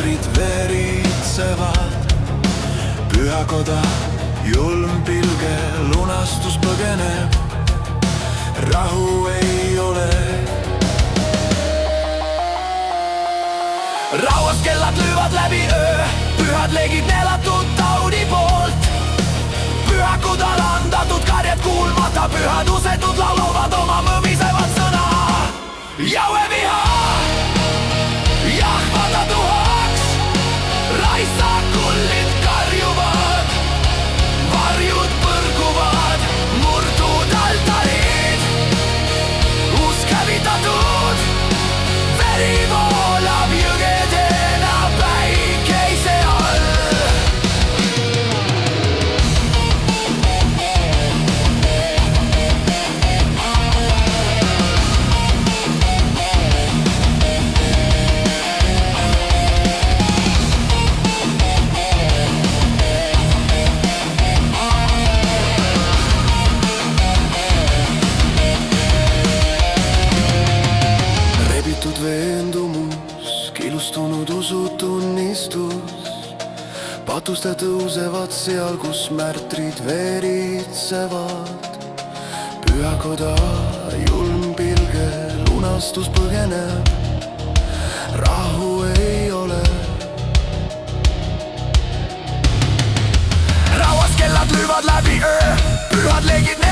märtrid veritsevad. Pühakoda, julm pilge, lunastus põgeneb, rahu ei ole. Rauas kellad lüüvad läbi öö, pühad leegid neelatud taudi poolt. Pühakudal andatud karjad kuulmata, pühad usetud laulavad oma mõmisevat sõna. Jaue viha, jahvada tuhaks, raissa kullid karjuvad, varjud põrguvad, murdud altarid, usk hävitatud, veri voolab jõgedena päikese all. Veendumus, kilustunud usutunnistus, patused tõusevad seal, kus märtrid veritsevad. Pühakoda, julm pilge, lunastus põgeneb, rahu ei ole. Rauas kellad lüüvad läbi öö, pühad leegid